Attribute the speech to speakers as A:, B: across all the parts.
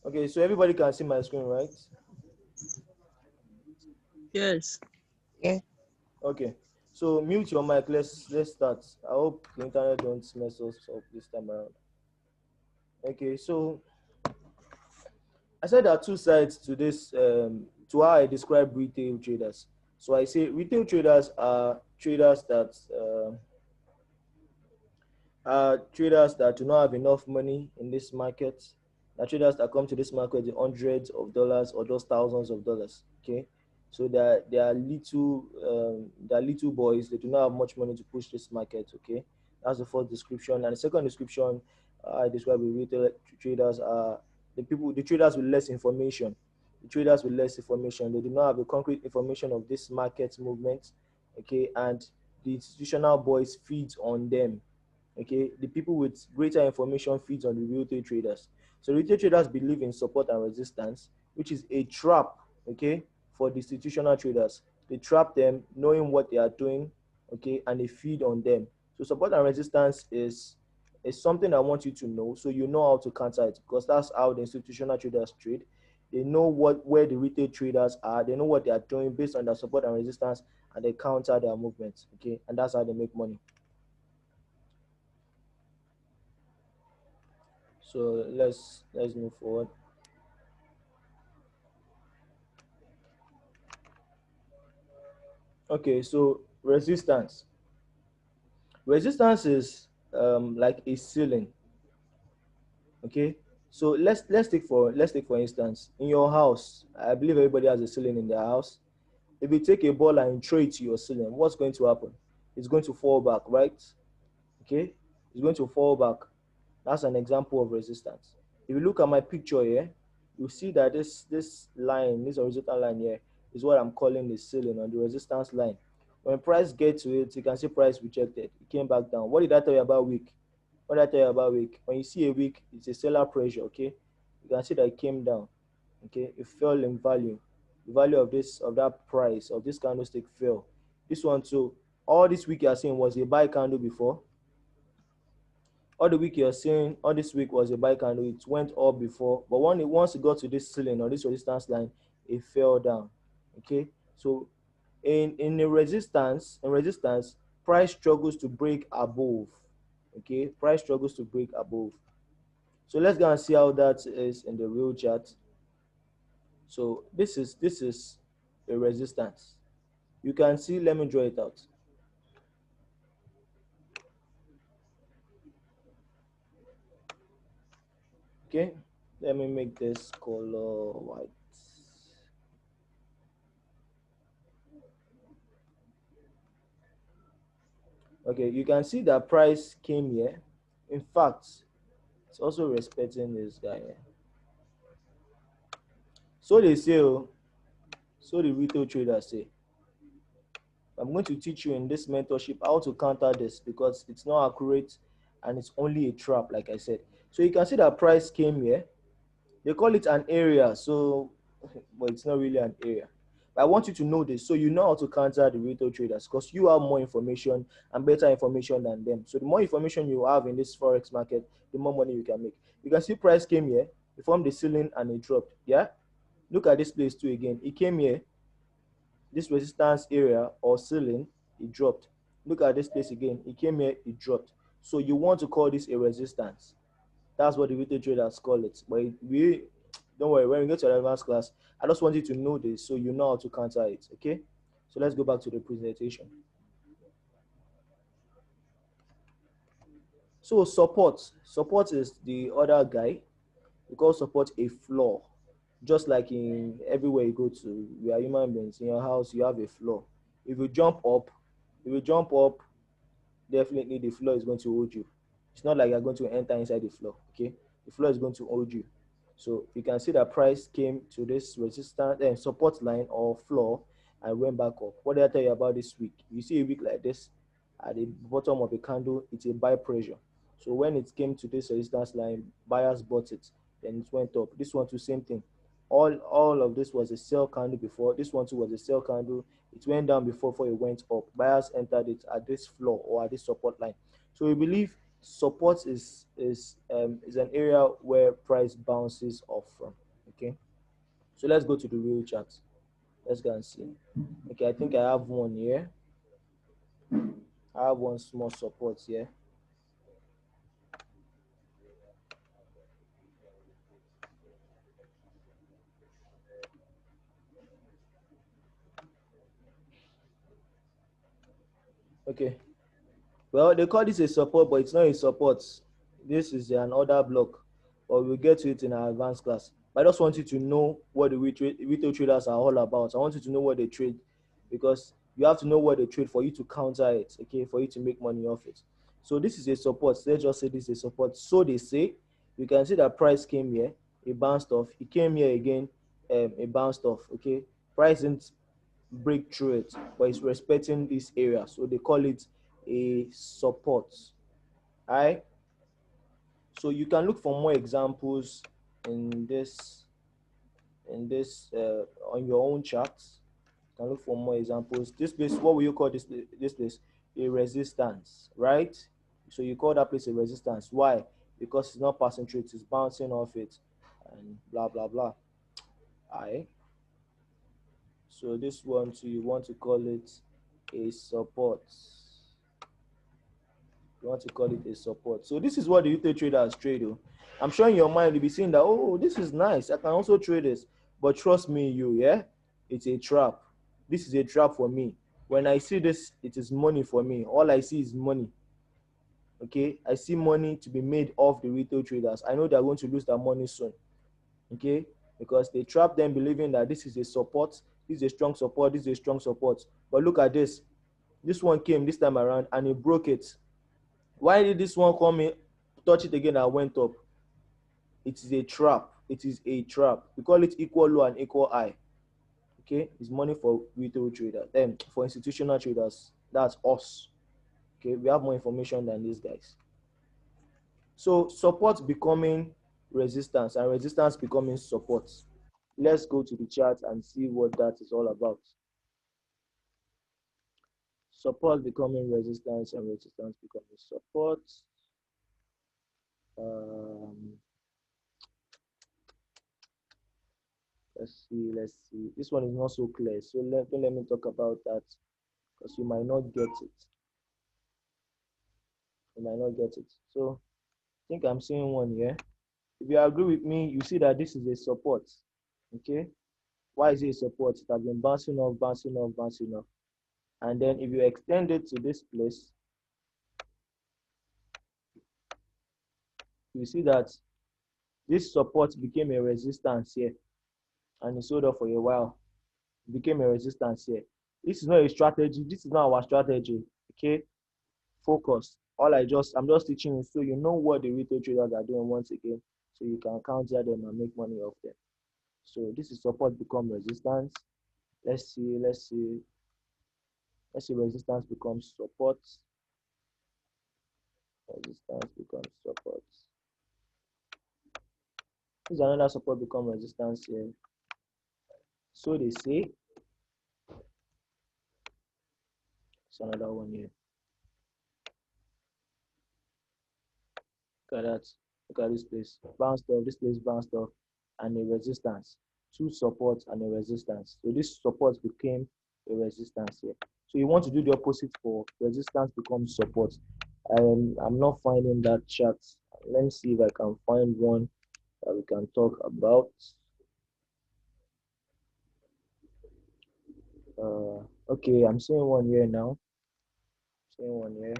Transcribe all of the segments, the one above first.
A: Okay, so everybody can see my screen, right?
B: Yes.
C: Yeah.
A: Okay, so mute your mic. Let's start. I hope the internet don't mess us up this time around. Okay, so I said there are two sides to this, to how I describe retail traders. So I say retail traders are traders that do not have enough money in this market. Are traders that come to this market with hundreds of dollars or just thousands of dollars. Okay, so they are little boys. They do not have much money to push this market. Okay, that's the first description. And the second description I describe with retail traders are the traders with less information. The traders with less information. They do not have the concrete information of this market movement. Okay, and the institutional boys feed on them. Okay, the people with greater information feeds on the retail traders. So retail traders believe in support and resistance, which is a trap. Okay, for the institutional traders, they trap them knowing what they are doing. Okay, and they feed on them. So support and resistance is something I want you to know, so you know how to counter it, because that's how the institutional traders trade. They know where the retail traders are. They know what they are doing based on their support and resistance, and they counter their movements. Okay, and that's how they make money. So let's move forward. Okay, so resistance. Resistance is like a ceiling. Okay, so let's take for instance in your house. I believe everybody has a ceiling in their house. If you take a ball and throw it to your ceiling, what's going to happen? It's going to fall back, right? Okay, it's going to fall back. That's an example of resistance. If you look at my picture here, you see that this line, this horizontal line here, is what I'm calling the ceiling or the resistance line. When price gets to it, you can see price rejected. It came back down. What did I tell you about week? What did I tell you about week? When you see a week, it's a seller pressure. Okay, you can see that it came down. Okay, it fell in value. The value of that price of this candlestick fell. This one too. All this week you are seeing was a buy candle before. All the week you're seeing, all this week was a buy candle. It went up before, but once it got to this ceiling or this resistance line, it fell down. Okay, so in resistance, price struggles to break above. Okay, price struggles to break above. So let's go and see how that is in the real chart. So this is a resistance. You can see. Let me draw it out. Okay, let me make this color white. Okay, you can see that price came here. In fact, it's also respecting this guy here. So they say, oh, so the retail traders say. I'm going to teach you in this mentorship how to counter this because it's not accurate and it's only a trap, like I said. So you can see that price came here. They call it an area, so but it's not really an area. But I want you to know this so you know how to counter the retail traders because you have more information and better information than them. So the more information you have in this forex market, the more money you can make. You can see price came here, it formed the ceiling and it dropped. Yeah. Look at this place too again. It came here, this resistance area or ceiling, it dropped. Look at this place again. It came here, it dropped. So you want to call this a resistance. That's what the retail traders call it. But we don't worry, when we get to the advanced class, I just want you to know this so you know how to counter it. Okay. So let's go back to the presentation. So support is the other guy. We call support a floor. Just like in everywhere you go to, we are human beings. In your house, you have a floor. If you jump up, if you jump up, definitely the floor is going to hold you. It's not like you're going to enter inside the floor. Okay, the floor is going to hold you. So you can see that price came to this resistance and support line or floor and went back up. What did I tell you about this week? You see a week like this at the bottom of a candle, it's a buy pressure. So when it came to this resistance line, buyers bought it, then it went up. This one too, same thing. All of this was a sell candle before. This one too was a sell candle. It went down before it went up. Buyers entered it at this floor or at this support line. So we believe Support is an area where price bounces off from. Okay, so let's go to the real chart. Let's go and see. Okay, I think I have one here. I have one small support here. Okay, well, they call this a support, but it's not a support. This is an order block, but we'll get to it in our advanced class. But I just want you to know what the retail traders are all about. I want you to know what they trade, because you have to know what they trade for you to counter it, okay, for you to make money off it. So this is a support. Let's just say this is a support. So they say, you can see that price came here, it bounced off. It came here again, it bounced off. Okay, price didn't break through it, but it's respecting this area. So they call it a support. Alright. So you can look for more examples in this on your own charts. You can look for more examples. This place, what will you call this place? A resistance, right? So you call that place a resistance. Why? Because it's not passing through it, it's bouncing off it, and blah blah blah. Alright. So this one too, you want to call it a support. You want to call it a support. So this is what the retail traders trade. Oh. I'm sure in your mind you'll be saying that, oh, this is nice. I can also trade this. But trust me, yeah, it's a trap. This is a trap for me. When I see this, it is money for me. All I see is money. Okay, I see money to be made off the retail traders. I know they're going to lose their money soon. Okay, because they trap them believing that this is a support, this is a strong support, this is a strong support. But look at this. This one came this time around and it broke it. Why did this one come in, touch it again and went up? It is a trap. It is a trap. We call it equal low and equal high. Okay, it's money for retail traders. For institutional traders, that's us. Okay, we have more information than these guys. So support becoming resistance and resistance becoming support. Let's go to the chart and see what that is all about. Support becoming resistance and resistance becoming support. Um, let's see. This one is not so clear. So don't let me talk about that, because you might not get it. You might not get it. So I think I'm seeing one here. If you agree with me, you see that this is a support. Okay. Why is it a support? It has been bouncing off, bouncing off, bouncing off. And then if you extend it to this place, you see that this support became a resistance here, and it sold off for a while. It became a resistance here. This is not a strategy. This is not our strategy. Okay. Focus. I'm just teaching you so you know what the retail traders are doing once again, so you can counter them and make money off them. So this is support become resistance. Let's see, resistance becomes support. Resistance becomes support. This is another support become resistance here. So they say. It's another one here. Look at that. Look at this place. Bounced off, this place bounced off, and a resistance. Two supports and a resistance. So this support became a resistance here. So you want to do the opposite for resistance becomes support. I'm not finding that chart. Let me see if I can find one that we can talk about. Okay, I'm seeing one here now. Seeing one here.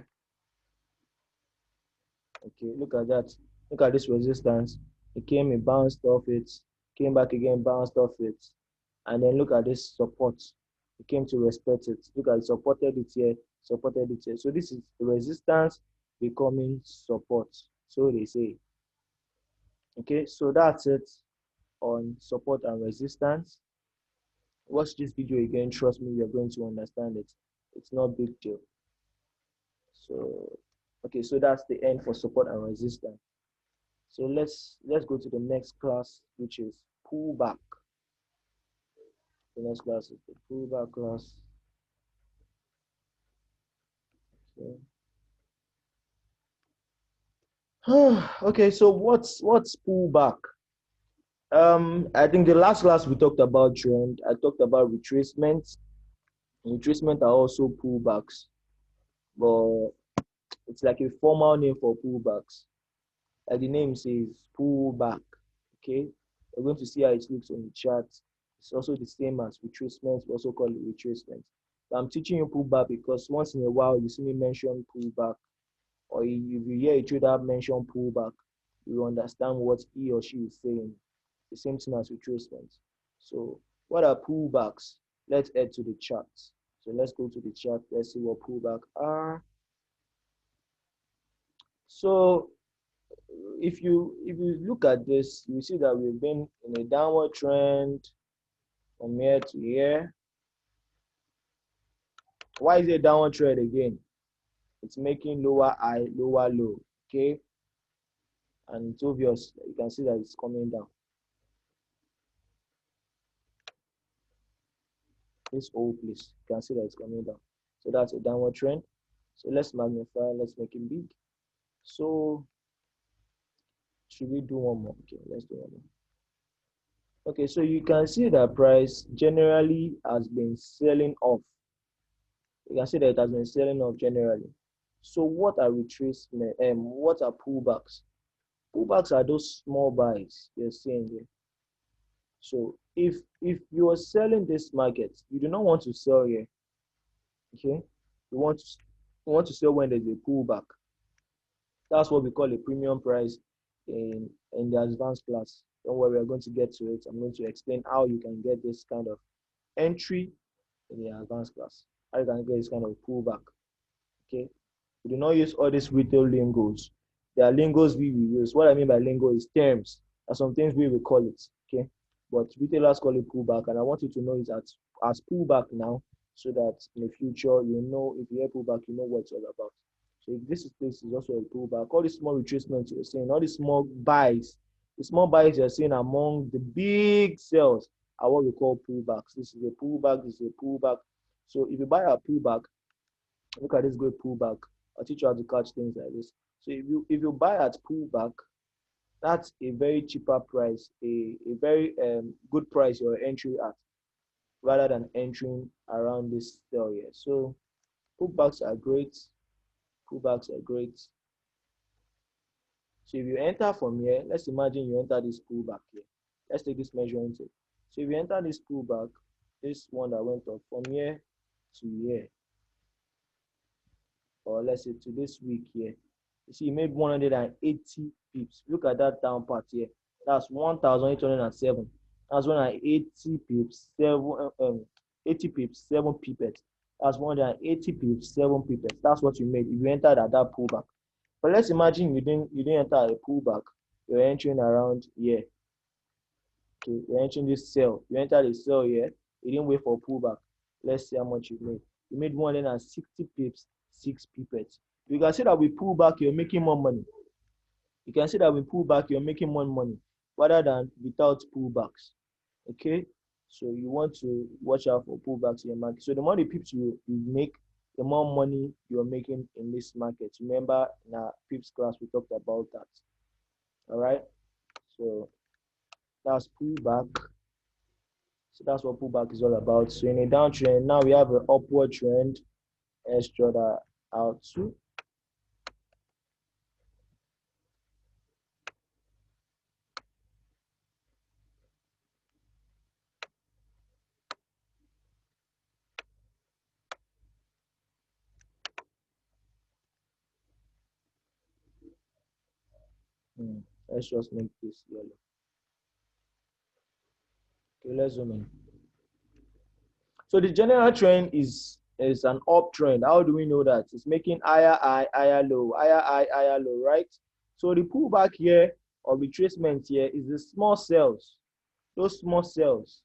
A: Okay, look at that. Look at this resistance. It came, it bounced off it, came back again, bounced off it. And then look at this support. It came to respect it. Look at it, supported it here, supported it here. So this is resistance becoming support. So they say. Okay, so that's it on support and resistance. Watch this video again. Trust me, you're going to understand it. It's not big deal. So, okay, so that's the end for support and resistance. So let's go to the next class, which is pullback. The next class is the pullback class. Okay. Okay, so what's pullback? I think the last class we talked about trend. I talked about retracement. Retracement are also pullbacks, but it's like a formal name for pullbacks. Like the name says, pullback. Okay, we're going to see how it looks on the chart. It's also the same as retracement. We also call it retracement. But I'm teaching you pullback because once in a while you see me mention pullback, or if you hear a trader mention pullback, you understand what he or she is saying. The same thing as retracement. So, what are pullbacks? Let's head to the chart. So let's go to the chart. Let's see what pullback are. So if you look at this, you see that we've been in a downward trend from here to here. Why is it a downward trend again? It's making lower high, lower low. Okay, and it's obvious. You can see that it's coming down. This whole place, you can see that it's coming down. So that's a downward trend. So let's magnify. Let's make it big. So should we do one more? Okay, let's do one more. Okay, so you can see that price generally has been selling off. You can see that it has been selling off generally. So what are retracement? What are pullbacks? Pullbacks are those small buys you're seeing there. So if you are selling this market, you do not want to sell here. Okay, you want to sell when there's a pullback. That's what we call a premium price in the advanced class. Don't worry, we're going to get to it. I'm going to explain how you can get this kind of entry in the advanced class. How you can get this kind of pullback. Okay. We do not use all these retail lingos. There are lingos we will use. What I mean by lingo is terms. There are some things we will call it. Okay. But retailers call it pullback. And I want you to know it as pullback now so that in the future you know if you hear pullback, you know what it's all about. So if this is also a pullback, all these small retracements you're seeing, all these small buys, the small buys you're seeing among the big sales are what we call pullbacks. This is a pullback, this is a pullback. So if you buy a pullback, look at this great pullback. I'll teach you how to catch things like this. So if you buy at pullback, that's a very cheaper price, a very good price you're entry at, rather than entering around this sale here. So pullbacks are great. Pullbacks are great. So if you enter from here, let's imagine you enter this pullback here. Let's take this measuring tape. So if you enter this pullback, this one that went up from here to here, or let's say to this week here, you see, you made 180 pips. Look at that down part here. That's 1,807. That's 180 pips, 80 pips, 7 pipettes. That's 180 pips, 7 pipettes. That's what you made if you entered at that pullback. But let's imagine you didn't enter a pullback. You're entering around here. Okay, you're entering this cell. You entered a cell here. You didn't wait for pullback. Let's see how much you made. You made 160 pips, 6 pipettes. You can see that we pull back, you're making more money. You can see that we pull back, you're making more money rather than without pullbacks. Okay, so you want to watch out for pullbacks in your market. So the more the pips you make, the more money you're making in this market. Remember in our pips class we talked about that. All right, so that's pullback. So that's what pullback is all about. So in a downtrend, now we have an upward trend. Let's draw that out too. Let's just make this yellow. Okay, let's zoom in. So the general trend is an uptrend. How do we know that? It's making higher high, higher low, higher high, higher low, right? So the pullback here or retracement here is the small cells. Those small cells,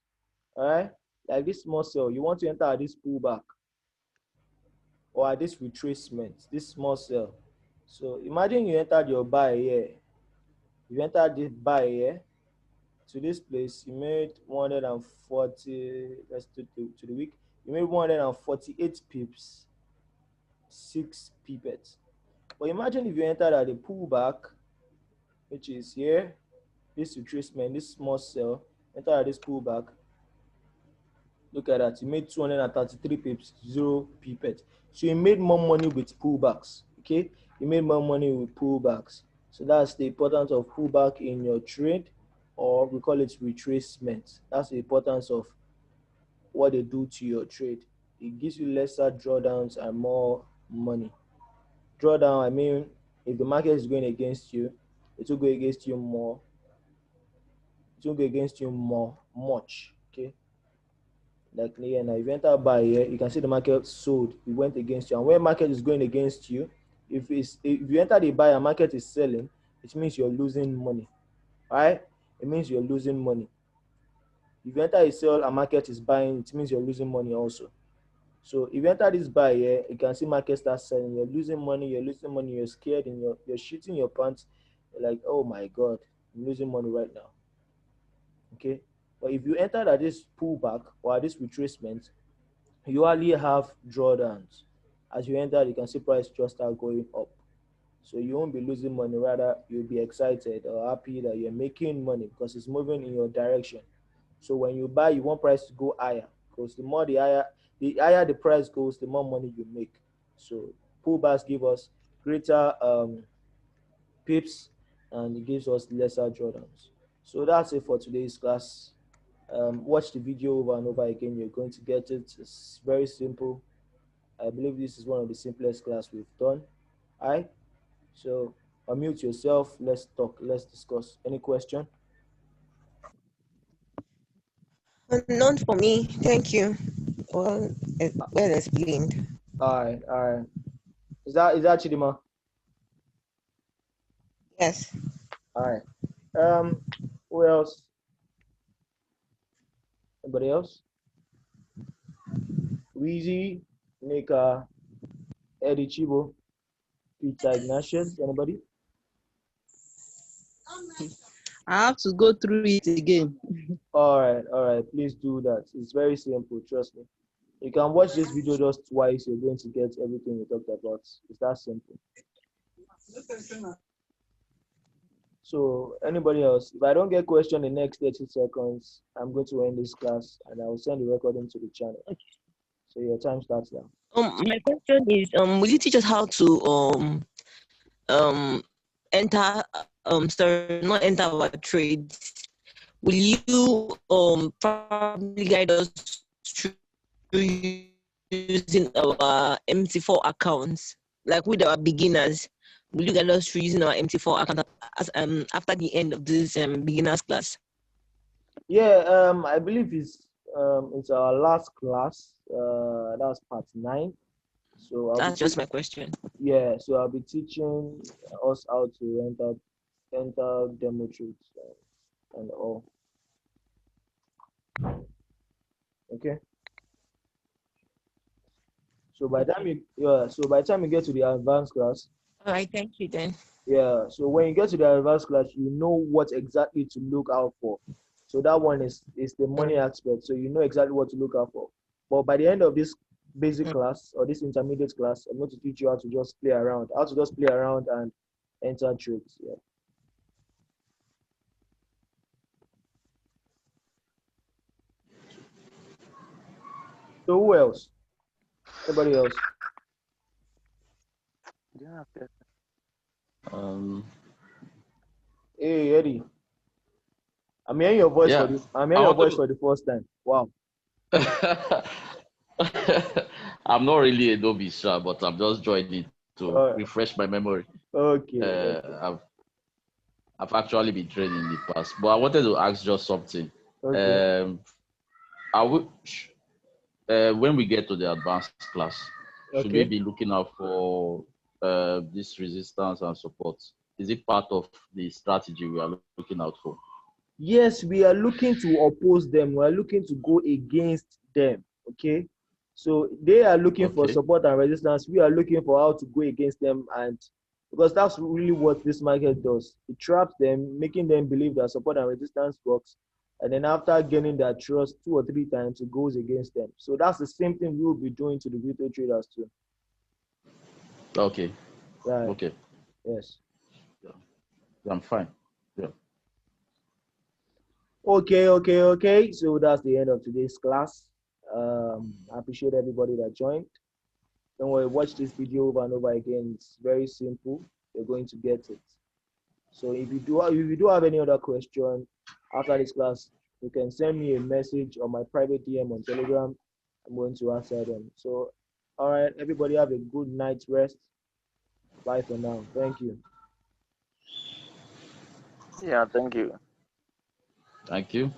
A: all right? Like this small cell, you want to enter at this pullback or at this retracement, this small cell. So imagine you entered your buy here. You entered this buy here to this place, you made 140. Let's do to the week. You made 148 pips, 6 pipettes. But imagine if you entered at a pullback which is here. This retracement, this small sell, enter at this pullback. Look at that. You made 233 pips, 0 pipet. So you made more money with pullbacks. Okay, you made more money with pullbacks. So that's the importance of pullback in your trade, or we call it retracement. That's the importance of what they do to your trade. It gives you lesser drawdowns and more money. Drawdown, I mean, if the market is going against you, it will go against you more. It will go against you more, much. Okay. Like yeah, now if you enter buy here, you can see the market sold. It went against you. And when market is going against you, if you enter the buy and market is selling, it means you're losing money. Right? It means you're losing money. If you enter a sell and market is buying, it means you're losing money also. So if you enter this buy here, you can see market start selling. You're losing money. You're scared, and you're shooting your pants. You're like, oh my god, I'm losing money right now. Okay. But if you enter at this pullback or at this retracement, you only have drawdowns. As you enter, you can see price just start going up. So you won't be losing money, rather you'll be excited or happy that you're making money because it's moving in your direction. So when you buy, you want price to go higher, because the higher the price goes, the more money you make. So pullbacks give us greater pips, and it gives us lesser drawdowns. So that's it for today's class. Watch the video over and over again. You're going to get it. It's very simple. I believe this is one of the simplest class we've done. All right. So unmute yourself. Let's talk. Let's discuss. Any question?
B: None for me. Thank you. Well, well explained.
A: All right. All right. Is that Chidima?
B: Yes.
A: All right. Who else? Anybody else? Weezy, Nika, Eddie Chibo, Peter Ignatius. Anybody?
C: I have to go through it again.
A: All right. All right. Please do that. It's very simple. Trust me. You can watch this video just twice. You're going to get everything we talked about. It's that simple. So anybody else? If I don't get question in the next 30 seconds, I'm going to end this class and I will send the recording to the channel. So your time starts now.
B: My question is, will you teach us how to enter sorry, not enter our trades? Will you probably guide us through using our MT4 accounts, like with our beginners? Will you guide us through using our MT4 account as, after the end of this beginners class?
A: Yeah, I believe it's our last class. That's part 9. So
B: That's just my question.
A: yeah. So I'll be teaching us how to enter demo trades and all. Okay. So by the time you get to the advanced class,
B: All right, thank you then.
A: yeah. So when you get to the advanced class, you know what exactly to look out for. So that one is the money aspect. So you know exactly what to look out for. But by the end of this basic class or this intermediate class, I'm going to teach you how to just play around, and enter trades. Yeah. So who else? Anybody else?
D: Yeah.
A: Hey Eddie, I'm hearing your voice
D: Yeah.
A: for the first time. Wow.
D: I'm not really a Adobe star, but I'm just joining to refresh my memory.
A: Okay.
D: I've actually been training in the past, but I wanted to ask just something.
A: Okay.
D: Are we, when we get to the advanced class, should we
A: Okay.
D: be looking out for this resistance and support? Is it part of the strategy we are looking out for?
A: Yes, we are looking to oppose them. We are looking to go against them. Okay. So they are looking for
D: Okay.
A: support and resistance. We are looking for how to go against them, and because that's really what this market does. It traps them, making them believe that support and resistance works. And then after gaining their trust 2 or 3 times, it goes against them. So that's the same thing we will be doing to the retail traders too.
D: Okay.
A: Right.
D: Okay.
A: Yes.
D: I'm fine. Yeah.
A: Okay. So that's the end of today's class. I appreciate everybody that joined. Don't worry, watch this video over and over again. It's very simple. You're going to get it. So if you do have any other question after this class, you can send me a message on my private DM on Telegram. I'm going to answer them. So, all right, everybody have a good night's rest. Bye for now. Thank you.
E: Yeah, thank you.
D: Thank you.